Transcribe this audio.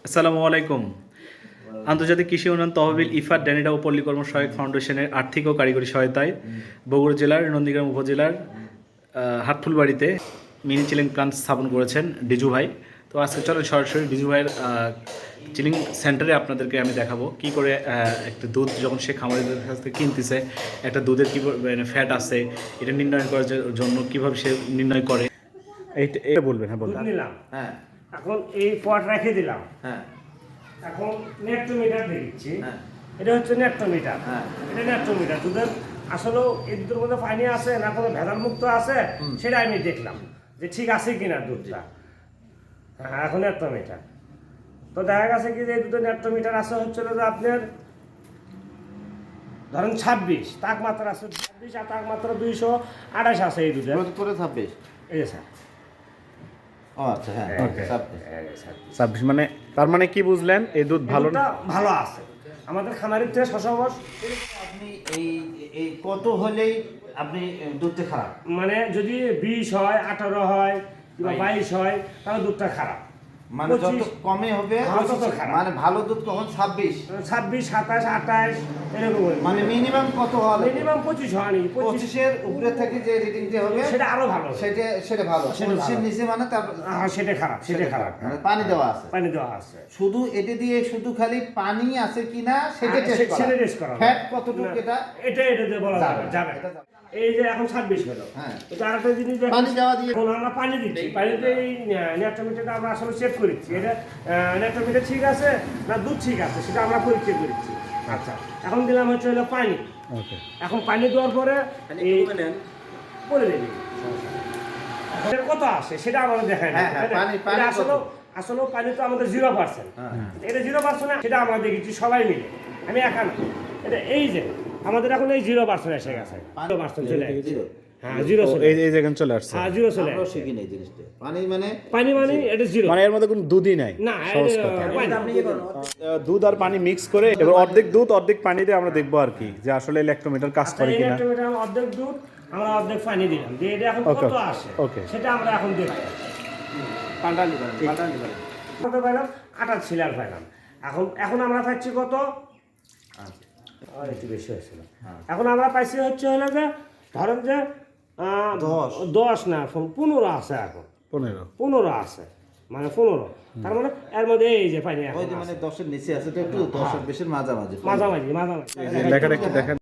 আসসালামু আলাইকুম। আন্তর্জাতিক কৃষি উন্নয়ন তহবিল ইফাদ ড্যানিডা ও পল্লী কর্ম সহায়ক ফাউন্ডেশনের আর্থিক ও কারিগরি সহায়তায় বগুড়া জেলার নন্দীগ্রাম উপজেলার হাটফুলবাড়িতে মিনি চিলিং প্ল্যান্ট স্থাপন করেছেন ডিজু ভাই। তো আজকে চলেন সরাসরি ডিজু ভাইয়ের চিলিং সেন্টারে আপনাদেরকে আমি দেখাবো কি করে একটা দুধ যখন সে খামারিদের কাছ থেকে কিনতেছে, একটা দুধের কী ফ্যাট আছে এটা নির্ণয় করার জন্য কীভাবে সে নির্ণয় করে এটা বলবেন। হ্যাঁ বলবেন। নিলাম, হ্যাঁ এখন এই পট রেখে দিলাম। হ্যাঁ এখন নেট্রোমিটার দিচ্ছি। হ্যাঁ এটা হচ্ছে নেট্রোমিটার। হ্যাঁ। এটা নেট্রোমিটার দুধের আসলে এই দুধের মধ্যে পানি আছে না কোনো ভেজাল মুক্ত আছে সেটা আমি দেখলাম যে ঠিক আছে কিনা দুধটা। হ্যাঁ, এখন নেট্রোমিটার তো দেখা গেছে কি যে এই দুধের নেট্রোমিটার আছে হচ্ছিল যে আপনার ধরেন 26 তাপমাত্রা আছে 26 আর তাপমাত্রা 228 আছে এই দুধের। করে 26। এই যে স্যার ও আচ্ছা হ্যাঁ ওকে। 26। 26 মানে তার মানে কি বুঝলেন এই দুধ ভালো দুধটা ভালো আছে আমাদের খামারের থেকে শশাবশ। আপনি এই এই কত হলেই আপনি দুধটা খারাপ? মানে যদি 20 হয় 18 হয় কিংবা 22 হয় তাহলে দুধটা খারাপ। মানে যত 25 কমে হবে তত খারাপ। মানে ভালো দুধ কখন 26? 26 27 28 এরকম মানে মিনিমাম কত হলে? মিনিমাম 25 হয়নি 25 25 এর উপরে থেকে যে রিডিংটা হবে সেটা আরো ভালো। সেটা ভালো। সেটা ভালো। 25 নিচে মানে তার সেটা খারাপ সেটা খারাপ। মানে পানি দেওয়া আছে। পানি দেওয়া আছে শুধু এটা দিয়ে শুধু খালি পানি আছে কিনা সেটা টেস্ট করা। সেটা টেস্ট করা ফ্যাট কতটুকু এটা এটা দিয়ে বলা যাবে যাবে। এটা যাবে। এই যে এখন 26 হলো। হ্যাঁ। তো আরেকটা জিনিস দেখেন, পানি দেওয়া দিয়ে এখন আমরা পানি দিচ্ছি। পানিতে এই নেট্রোমিটারটা আমরা আসলে চেক করেছি। এটা নেট্রোমিটার ঠিক আছে না দুধ ঠিক আছে সেটা আমরা পরীক্ষা করেছি। আচ্ছা, এখন দিলাম হচ্ছে হলো পানি। ওকে। এখন পানি দেওয়ার পরে এই পরে দেবি এটার কত আসে সেটা আমাদের দেখায় না। হ্যাঁ, হ্যাঁ, পানি আসলে কত? আসলে পানি তো আমাদের 0%। হ্যাঁ। এটা 0% সেটা আমরা দেখেছি সবাই মিলে, আমি একা না। এটা এই যে আমাদের এখন এই 0% এসে গেছে। 0% চলে আসছে। জিরো। হ্যাঁ 0 চলে এই জায়গায় চলে আসছে। হ্যাঁ 0 চলে আমরাও আসছে। শিখি নাই জিনিসটা। পানি মানে পানি মানে এটা 0 মানে এর মধ্যে কোনো দুধই নাই। না সহজ এটা কথা। পানি। আপনি কি করেন? দুধ আর পানি মিক্স করে এবার অর্ধেক দুধ অর্ধেক পানিতে আমরা দেখবো আর কি যে আসলে ইলেকট্রোমিটার কাজ করে কিনা। ইলেকট্রোমিটার অর্ধেক দুধ আমরা অর্ধেক পানি দিলাম দিয়ে এটা এখন Okay, কত আসে okay. সেটা আমরা এখন দেখব। পাল্টালি পাল্টালি কত পেলাম 28 সিলার পেলাম। এখন আমরা পাচ্ছি কত আর একটু বেশি হয়েছিল। এখন আমরা পাইছি হচ্ছে হলো যে ধরেন যে 10 না 15 আছে। এখন 15 আছে মানে 15 তার মানে এর মধ্যে এই যে পানি এখন ওই যে মানে 10 এর নিচে আছে তো একটু 10 এর বেশির মাঝামাঝি মাঝামাঝি লেখাটা একটু দেখেন।